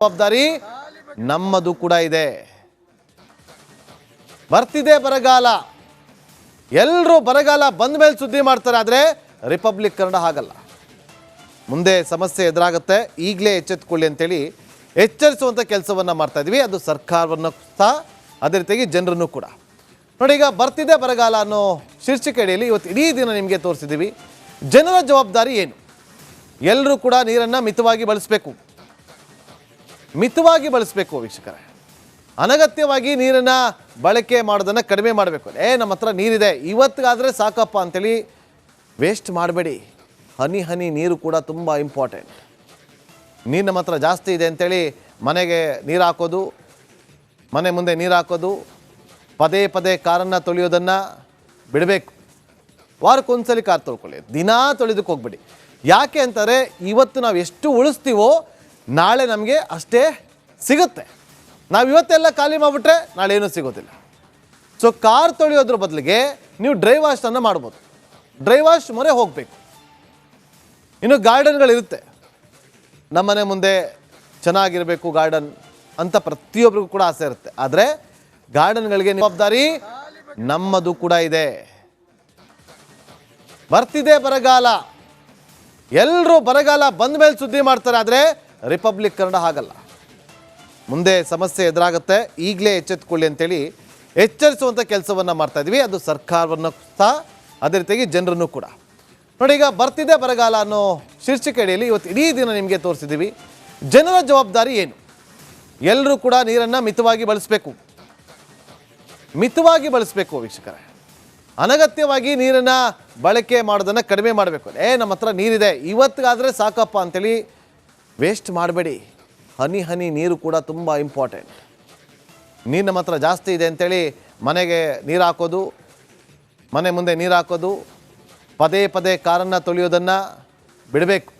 ಜವಾಬ್ದಾರಿ ನಮ್ಮದು ಕೂಡ ಇದೆ. ಬರ್ತಿದೆ ಬರಗಾಲ. ಎಲ್ಲರೂ ಬರಗಾಲ ಬಂದ ಮೇಲೆ ಸುದ್ದಿ ಮಾಡ್ತಾರೆ, ಆದರೆ ರಿಪಬ್ಲಿಕ್ ಕನ್ನಡ ಹಾಗಲ್ಲ. ಮುಂದೆ ಸಮಸ್ಯೆ ಎದುರಾಗುತ್ತೆ, ಈಗಲೇ ಎಚ್ಚೆತ್ತುಕೊಳ್ಳಿ ಅಂತೇಳಿ ಎಚ್ಚರಿಸುವಂಥ ಕೆಲಸವನ್ನು ಮಾಡ್ತಾ ಇದ್ವಿ. ಅದು ಸರ್ಕಾರವನ್ನು ಸಹ, ಅದೇ ರೀತಿಯಾಗಿ ಜನರನ್ನು ಕೂಡ. ನೋಡಿ, ಈಗ ಬರ್ತಿದೆ ಬರಗಾಲ ಅನ್ನೋ ಶೀರ್ಷಿಕೆಯಲ್ಲಿ ಇವತ್ತು ಇಡೀ ದಿನ ನಿಮಗೆ ತೋರಿಸಿದ್ದೀವಿ. ಜನರ ಜವಾಬ್ದಾರಿ ಏನು? ಎಲ್ಲರೂ ಕೂಡ ನೀರನ್ನು ಮಿತವಾಗಿ ಬಳಸಬೇಕು ವೀಕ್ಷಕರೇ. ಅನಗತ್ಯವಾಗಿ ನೀರನ್ನು ಬಳಕೆ ಮಾಡೋದನ್ನು ಕಡಿಮೆ ಮಾಡಬೇಕು. ನಮ್ಮ ಹತ್ರ ನೀರಿದೆ, ಇವತ್ತಿಗಾದರೆ ಸಾಕಪ್ಪ ಅಂತೇಳಿ ವೇಸ್ಟ್ ಮಾಡಬೇಡಿ. ಹನಿ ಹನಿ ನೀರು ಕೂಡ ತುಂಬ ಇಂಪಾರ್ಟೆಂಟ್. ನೀರು ನಮ್ಮ ಹತ್ರ ಜಾಸ್ತಿ ಇದೆ ಅಂತೇಳಿ ಮನೆಗೆ ನೀರು ಹಾಕೋದು, ಮನೆ ಮುಂದೆ ನೀರು ಹಾಕೋದು, ಪದೇ ಪದೇ ಕಾರನ್ನು ತೊಳೆಯೋದನ್ನು ಬಿಡಬೇಕು. ವಾರಕ್ಕೊಂದ್ಸಲಿ ಕಾರ್ ತೊಳ್ಕೊಳ್ಳಿ, ದಿನಾ ತೊಳೆದಕ್ಕೆ ಹೋಗ್ಬೇಡಿ. ಯಾಕೆ ಅಂತಾರೆ, ಇವತ್ತು ನಾವು ಎಷ್ಟು ಉಳಿಸ್ತೀವೋ ನಾಳೆ ನಮಗೆ ಅಷ್ಟೇ ಸಿಗುತ್ತೆ. ನಾವು ಇವತ್ತೆಲ್ಲ ಖಾಲಿ ಮಾಡಿಬಿಟ್ರೆ ನಾಳೆ ಏನೂ ಸಿಗೋದಿಲ್ಲ. ಸೊ ಕಾರ್ ತೊಳೆಯೋದ್ರ ಬದಲಿಗೆ ನೀವು ಡ್ರೈ ವಾಶನ್ನು ಮಾಡ್ಬೋದು. ಡ್ರೈ ವಾಶ್ ಮೊರೆ ಹೋಗಬೇಕು. ಇನ್ನು ಗಾರ್ಡನ್ಗಳಿರುತ್ತೆ, ನಮ್ಮನೆ ಮುಂದೆ ಚೆನ್ನಾಗಿರಬೇಕು ಗಾರ್ಡನ್ ಅಂತ ಪ್ರತಿಯೊಬ್ಬರಿಗೂ ಕೂಡ ಆಸೆ ಇರುತ್ತೆ. ಆದರೆ ಗಾರ್ಡನ್ಗಳಿಗೆ ಜವಾಬ್ದಾರಿ ನಮ್ಮದು ಕೂಡ ಇದೆ. ಬರ್ತಿದೆ ಬರಗಾಲ. ಎಲ್ಲರೂ ಬರಗಾಲ ಬಂದ ಮೇಲೆ ಸುದ್ದಿ ಮಾಡ್ತಾರೆ, ಆದರೆ ರಿಪಬ್ಲಿಕ್ ಕನ್ನಡ ಹಾಗಲ್ಲ. ಮುಂದೆ ಸಮಸ್ಯೆ ಎದುರಾಗುತ್ತೆ, ಈಗಲೇ ಎಚ್ಚೆತ್ತುಕೊಳ್ಳಿ ಅಂತೇಳಿ ಎಚ್ಚರಿಸುವಂಥ ಕೆಲಸವನ್ನು ಮಾಡ್ತಾ ಇದ್ವಿ. ಅದು ಸರ್ಕಾರವನ್ನು ಸಹ, ಅದೇ ರೀತಿಯಾಗಿ ಜನರನ್ನು ಕೂಡ. ನೋಡಿ, ಈಗ ಬರ್ತಿದೆ ಬರಗಾಲ ಅನ್ನೋ ಶೀರ್ಷಿಕೆಯಲ್ಲಿ ಇವತ್ತು ಇಡೀ ದಿನ ನಿಮಗೆ ತೋರಿಸಿದ್ದೀವಿ. ಜನರ ಜವಾಬ್ದಾರಿ ಏನು? ಎಲ್ಲರೂ ಕೂಡ ನೀರನ್ನು ಮಿತವಾಗಿ ಬಳಸಬೇಕು ವೀಕ್ಷಕರೇ. ಅನಗತ್ಯವಾಗಿ ನೀರನ್ನು ಬಳಕೆ ಮಾಡೋದನ್ನು ಕಡಿಮೆ ಮಾಡಬೇಕು. ನಮ್ಮ ಹತ್ರ ನೀರಿದೆ, ಇವತ್ತಿಗಾದರೆ ಸಾಕಪ್ಪ ಅಂತೇಳಿ ವೇಸ್ಟ್ ಮಾಡಬೇಡಿ. ಹನಿ ಹನಿ ನೀರು ಕೂಡ ತುಂಬ ಇಂಪಾರ್ಟೆಂಟ್. ನೀರು ನಮ್ಮ ಹತ್ರ ಜಾಸ್ತಿ ಇದೆ ಅಂತೇಳಿ ಮನೆಗೆ ನೀರು ಹಾಕೋದು, ಮನೆ ಮುಂದೆ ನೀರು ಹಾಕೋದು, ಪದೇ ಪದೇ ಕಾರನ್ನು ತೊಳೆಯೋದನ್ನು ಬಿಡಬೇಕು.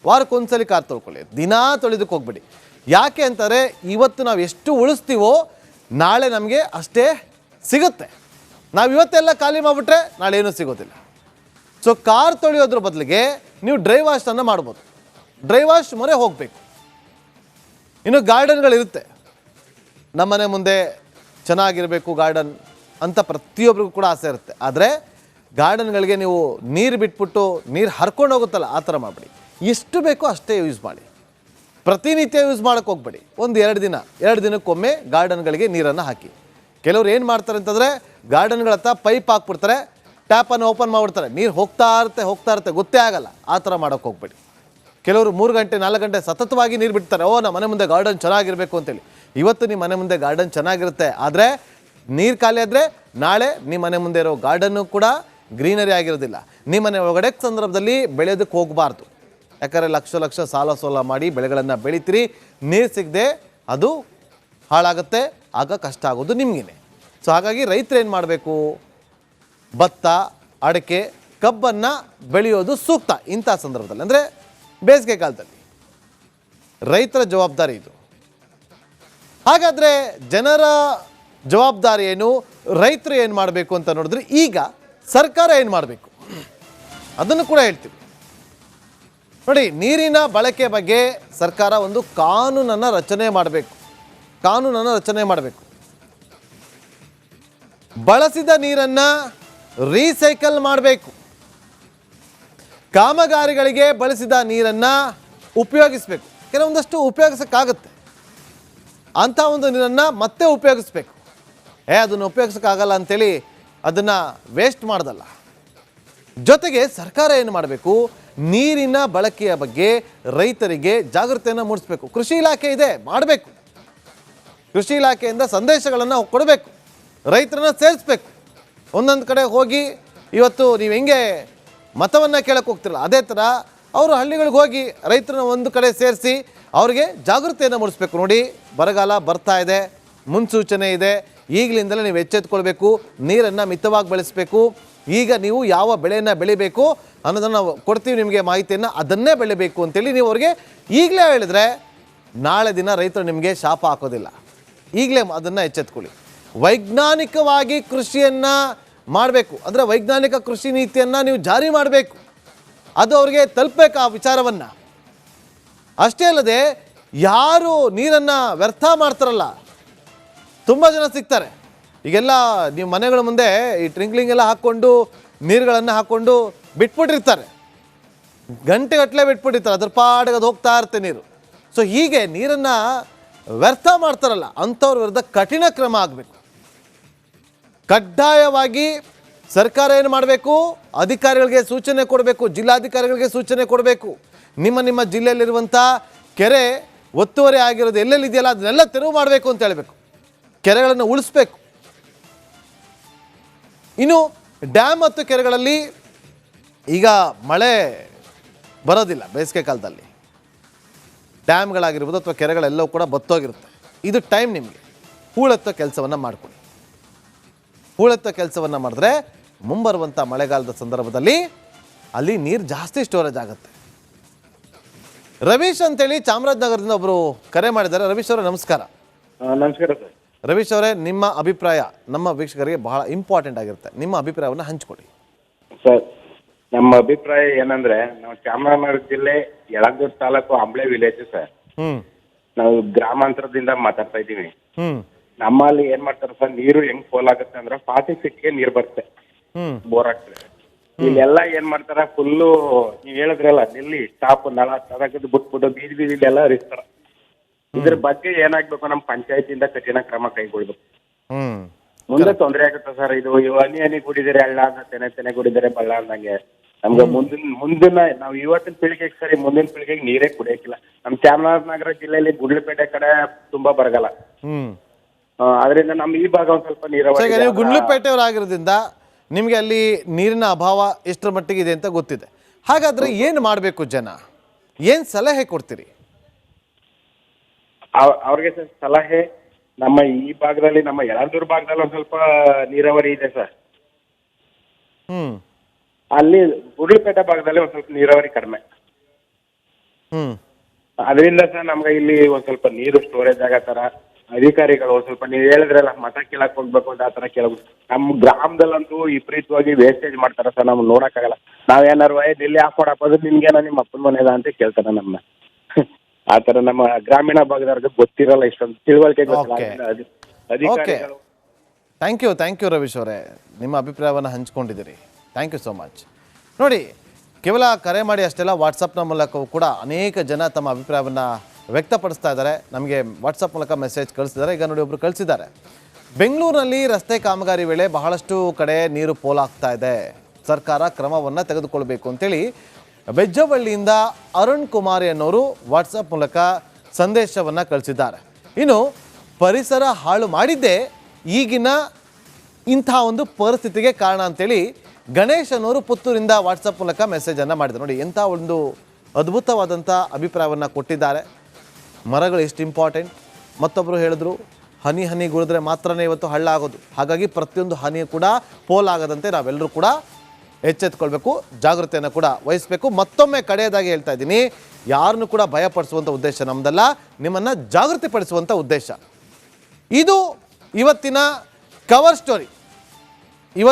ವಾರಕ್ಕೊಂದ್ಸಲಿ ಕಾರ್ ತೊಳ್ಕೊಳ್ಳಿ, ದಿನಾ ತೊಳೆದಕ್ಕೆ ಹೋಗ್ಬೇಡಿ. ಯಾಕೆ ಅಂತಾರೆ, ಇವತ್ತು ನಾವು ಎಷ್ಟು ಉಳಿಸ್ತೀವೋ ನಾಳೆ ನಮಗೆ ಅಷ್ಟೇ ಸಿಗುತ್ತೆ. ನಾವು ಇವತ್ತೆಲ್ಲ ಖಾಲಿ ಮಾಡಿಬಿಟ್ರೆ ನಾಳೆ ಏನೂ ಸಿಗೋದಿಲ್ಲ. ಸೊ ಕಾರ್ ತೊಳೆಯೋದ್ರ ಬದಲಿಗೆ ನೀವು ಡ್ರೈ ವಾಶನ್ನು ಮಾಡ್ಬೋದು. ಡ್ರೈ ವಾಶ್ ಮೊರೆ ಹೋಗಬೇಕು. ಇನ್ನು ಗಾರ್ಡನ್ಗಳಿರುತ್ತೆ, ನಮ್ಮನೆ ಮುಂದೆ ಚೆನ್ನಾಗಿರಬೇಕು ಗಾರ್ಡನ್ ಅಂತ ಪ್ರತಿಯೊಬ್ಬರಿಗೂ ಕೂಡ ಆಸೆ ಇರುತ್ತೆ. ಆದರೆ ಗಾರ್ಡನ್ಗಳಿಗೆ ನೀವು ನೀರು ಬಿಟ್ಬಿಟ್ಟು ನೀರು ಹರ್ಕೊಂಡು ಹೋಗುತ್ತಲ್ಲ, ಆ ಥರ ಮಾಡಬೇಡಿ. ಎಷ್ಟು ಬೇಕೋ ಅಷ್ಟೇ ಯೂಸ್ ಮಾಡಿ. ಪ್ರತಿನಿತ್ಯ ಯೂಸ್ ಮಾಡೋಕ್ಕೆ ಹೋಗ್ಬೇಡಿ. ಎರಡು ದಿನಕ್ಕೊಮ್ಮೆ ಗಾರ್ಡನ್ಗಳಿಗೆ ನೀರನ್ನು ಹಾಕಿ. ಕೆಲವ್ರು ಏನು ಮಾಡ್ತಾರೆ ಅಂತಂದರೆ, ಗಾರ್ಡನ್ಗಳ ಹತ್ರ ಪೈಪ್ ಹಾಕ್ಬಿಡ್ತಾರೆ, ಟ್ಯಾಪನ್ನು ಓಪನ್ ಮಾಡಿಬಿಡ್ತಾರೆ, ನೀರು ಹೋಗ್ತಾ ಇರುತ್ತೆ, ಗೊತ್ತೇ ಆಗಲ್ಲ. ಆ ಥರ ಮಾಡೋಕ್ಕೆ ಹೋಗ್ಬೇಡಿ. ಕೆಲವರು 3 ಗಂಟೆ 4 ಗಂಟೆ ಸತತವಾಗಿ ನೀರು ಬಿಡ್ತಾರೆ. ನಮ್ಮ ಮನೆ ಮುಂದೆ ಗಾರ್ಡನ್ ಚೆನ್ನಾಗಿರಬೇಕು ಅಂತೇಳಿ. ಇವತ್ತು ನಿಮ್ಮ ಮನೆ ಮುಂದೆ ಗಾರ್ಡನ್ ಚೆನ್ನಾಗಿರುತ್ತೆ, ಆದರೆ ನೀರು ಖಾಲಿ ಆದರೆ ನಾಳೆ ನಿಮ್ಮ ಮನೆ ಮುಂದೆ ಇರೋ ಗಾರ್ಡನ್ನು ಕೂಡ ಗ್ರೀನರಿ ಆಗಿರೋದಿಲ್ಲ. ನಿಮ್ಮ ಮನೆ ಒಳಗಡೆ ಸಂದರ್ಭದಲ್ಲಿ ಬೆಳೆಯೋದಕ್ಕೆ ಹೋಗಬಾರ್ದು. ಯಾಕಂದರೆ ಲಕ್ಷ ಸಾಲ ಮಾಡಿ ಬೆಳೆಗಳನ್ನು ಬೆಳಿತೀರಿ, ನೀರು ಸಿಗದೆ ಅದು ಹಾಳಾಗುತ್ತೆ, ಆಗ ಕಷ್ಟ ಆಗೋದು ನಿಮಗೇನೆ. ಸೊ ಹಾಗಾಗಿ ರೈತರು ಏನು ಮಾಡಬೇಕು, ಭತ್ತ, ಅಡಿಕೆ, ಕಬ್ಬನ್ನು ಬೆಳೆಯೋದು ಸೂಕ್ತ ಇಂಥ ಸಂದರ್ಭದಲ್ಲಿ, ಅಂದರೆ ಬೇಸಿಗೆ ಕಾಲದಲ್ಲಿ. ರೈತರ ಜವಾಬ್ದಾರಿ ಇದು. ಹಾಗಾದರೆ ಜನರ ಜವಾಬ್ದಾರಿ ಏನು, ರೈತರು ಏನು ಮಾಡಬೇಕು ಅಂತ ನೋಡಿದ್ರೆ, ಈಗ ಸರ್ಕಾರ ಏನು ಮಾಡಬೇಕು ಅದನ್ನು ಕೂಡ ಹೇಳ್ತೀವಿ. ನೋಡಿ, ನೀರಿನ ಬಳಕೆ ಬಗ್ಗೆ ಸರ್ಕಾರ ಒಂದು ಕಾನೂನನ್ನು ರಚನೆ ಮಾಡಬೇಕು. ಬಳಸಿದ ನೀರನ್ನು ರೀಸೈಕಲ್ ಮಾಡಬೇಕು. ಕಾಮಗಾರಿಗಳಿಗೆ ಬಳಸಿದ ನೀರನ್ನು ಉಪಯೋಗಿಸಬೇಕು. ಕೆಲವೊಂದಷ್ಟು ಉಪಯೋಗಿಸೋಕ್ಕಾಗುತ್ತೆ, ಅಂಥ ಒಂದು ನೀರನ್ನು ಮತ್ತೆ ಉಪಯೋಗಿಸ್ಬೇಕು. ಅದನ್ನು ಉಪಯೋಗಿಸೋಕ್ಕಾಗಲ್ಲ ಅಂಥೇಳಿ ಅದನ್ನು ವೇಸ್ಟ್ ಮಾಡೋದಲ್ಲ. ಜೊತೆಗೆ ಸರ್ಕಾರ ಏನು ಮಾಡಬೇಕು, ನೀರಿನ ಬಳಕೆಯ ಬಗ್ಗೆ ರೈತರಿಗೆ ಜಾಗೃತಿಯನ್ನು ಮೂಡಿಸಬೇಕು. ಕೃಷಿ ಇಲಾಖೆ ಇದೆ, ಮಾಡಬೇಕು. ಕೃಷಿ ಇಲಾಖೆಯಿಂದ ಸಂದೇಶಗಳನ್ನು ಕೊಡಬೇಕು, ರೈತರನ್ನ ಸೇರಿಸ್ಬೇಕು. ಒಂದೊಂದು ಕಡೆ ಹೋಗಿ, ಇವತ್ತು ನೀವು ಹೆಂಗೆ ಮತವನ್ನು ಕೇಳಕ್ಕೆ ಹೋಗ್ತಿರಲ್ಲ, ಅದೇ ಥರ ಅವರು ಹಳ್ಳಿಗಳಿಗೆ ಹೋಗಿ ರೈತರನ್ನ ಒಂದು ಕಡೆ ಸೇರಿಸಿ ಅವ್ರಿಗೆ ಜಾಗೃತಿಯನ್ನು ಮೂಡಿಸ್ಬೇಕು. ನೋಡಿ, ಬರಗಾಲ ಬರ್ತಾ ಇದೆ, ಮುನ್ಸೂಚನೆ ಇದೆ, ಈಗಲಿಂದಲೇ ನೀವು ಎಚ್ಚೆತ್ತುಕೊಳ್ಬೇಕು. ನೀರನ್ನು ಮಿತವಾಗಿ ಬಳಸಬೇಕು. ಈಗ ನೀವು ಯಾವ ಬೆಳೆಯನ್ನು ಬೆಳಿಬೇಕು ಅನ್ನೋದನ್ನು ನಾವು ಕೊಡ್ತೀವಿ ನಿಮಗೆ ಮಾಹಿತಿಯನ್ನು, ಅದನ್ನೇ ಬೆಳಿಬೇಕು ಅಂತೇಳಿ ನೀವು ಅವ್ರಿಗೆ ಈಗಲೇ ಹೇಳಿದ್ರೆ ನಾಳೆ ದಿನ ರೈತರು ನಿಮಗೆ ಶಾಪ ಹಾಕೋದಿಲ್ಲ. ಈಗಲೇ ಅದನ್ನು ಎಚ್ಚೆತ್ಕೊಳ್ಳಿ. ವೈಜ್ಞಾನಿಕವಾಗಿ ಕೃಷಿಯನ್ನು ಮಾಡಬೇಕು. ಅಂದರೆ ವೈಜ್ಞಾನಿಕ ಕೃಷಿ ನೀತಿಯನ್ನು ನೀವು ಜಾರಿ ಮಾಡಬೇಕು. ಅದು ಅವ್ರಿಗೆ ತಲುಪಬೇಕು ಆ ವಿಚಾರವನ್ನು. ಅಷ್ಟೇ ಅಲ್ಲದೆ ಯಾರು ನೀರನ್ನು ವ್ಯರ್ಥ ಮಾಡ್ತಾರಲ್ಲ ತುಂಬ ಜನ ಸಿಗ್ತಾರೆ. ಈಗೆಲ್ಲ ನೀವು ಮನೆಗಳ ಮುಂದೆ ಈ ಟ್ರಿಂಕ್ಲಿಂಗ್ ಎಲ್ಲ ಹಾಕ್ಕೊಂಡು ನೀರುಗಳನ್ನು ಹಾಕ್ಕೊಂಡು ಬಿಟ್ಬಿಟ್ಟಿರ್ತಾರೆ, ಗಂಟೆಗಟ್ಟಲೆ ಬಿಟ್ಬಿಟ್ಟಿರ್ತಾರೆ, ಅದ್ರ ಪಾಡಿಗೆ ಅದು ಹೋಗ್ತಾ ಇರುತ್ತೆ ನೀರು. ಸೊ ಹೀಗೆ ನೀರನ್ನು ವ್ಯರ್ಥ ಮಾಡ್ತಾರಲ್ಲ ಅಂಥವ್ರ ವಿರುದ್ಧ ಕಠಿಣ ಕ್ರಮ ಆಗಬೇಕು. ಕಡ್ಡಾಯವಾಗಿ ಸರ್ಕಾರ ಏನು ಮಾಡಬೇಕು, ಅಧಿಕಾರಿಗಳಿಗೆ ಸೂಚನೆ ಕೊಡಬೇಕು, ಜಿಲ್ಲಾಧಿಕಾರಿಗಳಿಗೆ ಸೂಚನೆ ಕೊಡಬೇಕು. ನಿಮ್ಮ ಜಿಲ್ಲೆಯಲ್ಲಿರುವಂಥ ಕೆರೆ ಒತ್ತುವರಿ ಆಗಿರೋದು ಎಲ್ಲೆಲ್ಲಿದೆಯಲ್ಲ ಅದನ್ನೆಲ್ಲ ತೆರವು ಮಾಡಬೇಕು ಅಂತ ಹೇಳಬೇಕು, ಕೆರೆಗಳನ್ನು ಉಳಿಸ್ಬೇಕು. ಇನ್ನು ಡ್ಯಾಮ್ ಮತ್ತು ಕೆರೆಗಳಲ್ಲಿ ಈಗ ಮಳೆ ಬರೋದಿಲ್ಲ, ಬೇಸಿಗೆ ಕಾಲದಲ್ಲಿ ಡ್ಯಾಮ್ಗಳಾಗಿರ್ಬೋದು ಅಥವಾ ಕೆರೆಗಳೆಲ್ಲವೂ ಕೂಡ ಬತ್ತೋಗಿರುತ್ತೆ. ಇದು ಟೈಮ್ ನಿಮಗೆ ಹೂಳೆತ್ತೋ ಕೆಲಸವನ್ನು ಮಾಡಿಕೊಡಿ. ಹೂಳೆತ್ತೋ ಕೆಲಸವನ್ನು ಮಾಡಿದ್ರೆ ಮುಂಬರುವಂಥ ಮಳೆಗಾಲದ ಸಂದರ್ಭದಲ್ಲಿ ಅಲ್ಲಿ ನೀರು ಜಾಸ್ತಿ ಸ್ಟೋರೇಜ್ ಆಗುತ್ತೆ. ರವೀಶ್ ಅಂತೇಳಿ ಚಾಮರಾಜನಗರದಿಂದ ಒಬ್ಬರು ಕರೆ ಮಾಡಿದ್ದಾರೆ. ರವೀಶ್ ಅವರೇ ನಮಸ್ಕಾರ. ನಮಸ್ಕಾರ ಸರ್. ರವೀಶ್ ಅವರೇ, ನಿಮ್ಮ ಅಭಿಪ್ರಾಯ ನಮ್ಮ ವೀಕ್ಷಕರಿಗೆ ಬಹಳ ಇಂಪಾರ್ಟೆಂಟ್ ಆಗಿರುತ್ತೆ, ನಿಮ್ಮ ಅಭಿಪ್ರಾಯವನ್ನು ಹಂಚಿಕೊಡಿ. ಸರ್, ನಮ್ಮ ಅಭಿಪ್ರಾಯ ಏನಂದ್ರೆ, ನಾವು ಚಾಮರಾಜನಗರ ಜಿಲ್ಲೆ ಯಳಂದೂರು ತಾಲೂಕು ಅಂಬ್ಳೆ ವಿಲೇಜ್ ಸರ್. ನಾವು ಗ್ರಾಮಾಂತರದಿಂದ ಮಾತಾಡ್ತಾ ಇದ್ದೀವಿ. ನಮ್ಮಲ್ಲಿ ಏನ್ ಮಾಡ್ತಾರೆ ಸರ್, ನೀರು ಹೆಂಗ್ ಪೋಲ್ ಆಗುತ್ತೆ ಅಂದ್ರೆ 40 ಫೀಟ್ಗೆ ನೀರು ಬರುತ್ತೆ, ಬೋರ್ ಆಗ್ತದೆ. ಇಲ್ಲೆಲ್ಲ ಏನ್ ಮಾಡ್ತಾರ, ಫುಲ್ಲು ನೀವ್ ಹೇಳಿದ್ರಲ್ಲ ನೆಲ್ಲಿ ಸ್ಟಾಪ್ ನಳ ತಗದು ಬಿಟ್ಬಿಟ್ಟು ಬೀದಿಲೆಲ್ಲ ಹರಿಸ್ತಾರ. ಇದ್ರ ಬಗ್ಗೆ ಏನಾಗ್ಬೇಕು, ನಮ್ಮ ಪಂಚಾಯತಿಯಿಂದ ಕಠಿಣ ಕ್ರಮ ಕೈಗೊಳ್ಬೇಕು. ಮುಂದೆ ತೊಂದರೆ ಆಗುತ್ತೆ ಸರ್. ಇದು ಹನಿ ಕುಡಿದರೆ ಹಳ್ಳ ಅಂತ, ತೆನೆ ಕುಡಿದರೆ ಬಳ್ಳ ಅಂದಂಗೆ ನಮ್ಗೆ ಮುಂದಿನ ನಾವು ಇವತ್ತಿನ ಪೀಳಿಗೆಗೆ ಸರಿ, ಮುಂದಿನ ಪೀಳಿಗೆಗೆ ನೀರೇ ಕುಡಿಯಕ್ಕಿಲ್ಲ. ನಮ್ ಚಾಮರಾಜನಗರ ಜಿಲ್ಲೆಯಲ್ಲಿ ಗುಂಡ್ಲುಪೇಟೆ ಕಡೆ ತುಂಬಾ ಬರಗಾಲ. ಅದರಿಂದ ನಮ್ ಈ ಭಾಗ ಒಂದ್ ಸ್ವಲ್ಪ ನೀರಾವರಿ. ನೀವು ಗುಂಡ್ಲುಪೇಟೆಯವರಾಗಿರೋದ್ರಿಂದ ನಿಮ್ಗೆ ಅಲ್ಲಿ ನೀರಿನ ಅಭಾವ ಎಷ್ಟರ ಮಟ್ಟಿಗೆ ಇದೆ ಅಂತ ಗೊತ್ತಿದೆ. ಹಾಗಾದ್ರೆ ಏನ್ ಮಾಡ್ಬೇಕು, ಜನ ಏನ್ ಸಲಹೆ ಕೊಡ್ತೀರಿ ಅವ್ರಿಗೆ ಸರ್? ಸಲಹೆ, ನಮ್ಮ ಈ ಭಾಗದಲ್ಲಿ, ನಮ್ಮ ಯಳಂದೂರು ಭಾಗದಲ್ಲಿ ಒಂದ್ ಸ್ವಲ್ಪ ನೀರಾವರಿ ಇದೆ ಸರ್. ಅಲ್ಲಿ ಗುಂಡ್ಲುಪೇಟೆ ಭಾಗದಲ್ಲಿ ಒಂದ್ ಸ್ವಲ್ಪ ನೀರಾವರಿ ಕಡಿಮೆ. ಅದರಿಂದ ಸರ್ ನಮ್ಗೆ ಇಲ್ಲಿ ಒಂದ್ ಸ್ವಲ್ಪ ನೀರು ಸ್ಟೋರೇಜ್ ಆಗೋ ತರ ಅಧಿಕಾರಿಗಳು ಒಂದ್ ಸ್ವಲ್ಪ, ನೀವು ಹೇಳಿದ್ರಲ್ಲ ಮತ ಕೇಳಕ್ ಹೋಗ್ಬೇಕು ಅಂತ, ಆ ತರ ಕೇಳಬೇಕು. ನಮ್ಮ ಗ್ರಾಮದಲ್ಲಂತೂ ವಿಪರೀತವಾಗಿ ವೇಸ್ಟೇಜ್ ಮಾಡ್ತಾರ ಸರ್, ನಮ್ಗೆ ನೋಡಕ್ಕಾಗಲ್ಲ. ನಾವೇನಾರು ಇಲ್ಲಿ ಹಾಕೊಡಕ್ಕೋದ್ರೆ ನಿಮ್ಗೇನೋ ನಿಮ್ಮ ಅಪ್ಪನ ಮನೆದ ಅಂತ ಕೇಳ್ತಾರ ನಮ್ಮನ್ನ. ಆ ತರ ನಮ್ಮ ಗ್ರಾಮೀಣ ಭಾಗದವ್ರಿಗೆ ಗೊತ್ತಿರಲ್ಲ, ಇಷ್ಟೊಂದು ತಿಳುವಳಿಕೆ ಗೊತ್ತಿಲ್ಲ ಅಧಿಕಾರಿಗಳು. ಥ್ಯಾಂಕ್ ಯು ರವೀಶ್ ಅವರೇ, ನಿಮ್ಮ ಅಭಿಪ್ರಾಯವನ್ನು ಹಂಚ್ಕೊಂಡಿದ್ದೀರಿ. Thank you so much. ನೋಡಿ, ಕೇವಲ ಕರೆ ಮಾಡಿ ಅಷ್ಟೆಲ್ಲ, ವಾಟ್ಸಪ್ನ ಮೂಲಕವೂ ಕೂಡ ಅನೇಕ ಜನ ತಮ್ಮ ಅಭಿಪ್ರಾಯವನ್ನು ವ್ಯಕ್ತಪಡಿಸ್ತಾ ಇದ್ದಾರೆ. ನಮಗೆ ವಾಟ್ಸಪ್ ಮೂಲಕ ಮೆಸೇಜ್ ಕಳಿಸಿದ್ದಾರೆ. ಈಗ ನೋಡಿ, ಒಬ್ಬರು ಕಳಿಸಿದ್ದಾರೆ, ಬೆಂಗಳೂರಿನಲ್ಲಿ ರಸ್ತೆ ಕಾಮಗಾರಿ ವೇಳೆ ಬಹಳಷ್ಟು ಕಡೆ ನೀರು ಪೋಲಾಗ್ತಾ ಇದೆ, ಸರ್ಕಾರ ಕ್ರಮವನ್ನು ತೆಗೆದುಕೊಳ್ಬೇಕು ಅಂತೇಳಿ ಬೆಜ್ಜವಳ್ಳಿಯಿಂದ ಅರುಣ್ ಕುಮಾರ್ ಅನ್ನೋರು ವಾಟ್ಸಪ್ ಮೂಲಕ ಸಂದೇಶವನ್ನು ಕಳಿಸಿದ್ದಾರೆ. ಇನ್ನು ಪರಿಸರ ಹಾಳು ಮಾಡಿದ್ದೇ ಈಗಿನ ಇಂಥ ಒಂದು ಪರಿಸ್ಥಿತಿಗೆ ಕಾರಣ ಅಂತೇಳಿ ಗಣೇಶ್ ಅನ್ನೋರು ಪುತ್ತೂರಿಂದ ವಾಟ್ಸಪ್ ಮೂಲಕ ಮೆಸೇಜನ್ನು ಮಾಡಿದ್ದಾರೆ. ನೋಡಿ, ಎಂಥ ಒಂದು ಅದ್ಭುತವಾದಂಥ ಅಭಿಪ್ರಾಯವನ್ನು ಕೊಟ್ಟಿದ್ದಾರೆ. ಮರಗಳು ಎಷ್ಟು ಇಂಪಾರ್ಟೆಂಟ್. ಮತ್ತೊಬ್ಬರು ಹೇಳಿದ್ರು, ಹನಿ ಹನಿ ಗುಡಿದ್ರೆ ಮಾತ್ರನೇ ಇವತ್ತು ಹಳ್ಳ ಆಗೋದು, ಹಾಗಾಗಿ ಪ್ರತಿಯೊಂದು ಹನಿ ಕೂಡ ಪೋಲಾಗದಂತೆ ನಾವೆಲ್ಲರೂ ಕೂಡ ಎಚ್ಚೆತ್ಕೊಳ್ಬೇಕು, ಜಾಗೃತಿಯನ್ನು ಕೂಡ ವಹಿಸಬೇಕು. ಮತ್ತೊಮ್ಮೆ ಕಡೆಯದಾಗಿ ಹೇಳ್ತಾ ಇದ್ದೀನಿ, ಯಾರನ್ನು ಕೂಡ ಭಯಪಡಿಸುವಂಥ ಉದ್ದೇಶ ನಮ್ಮದಲ್ಲ, ನಿಮ್ಮನ್ನು ಜಾಗೃತಿಪಡಿಸುವಂಥ ಉದ್ದೇಶ. ಇದು ಇವತ್ತಿನ ಕವರ್ ಸ್ಟೋರಿ.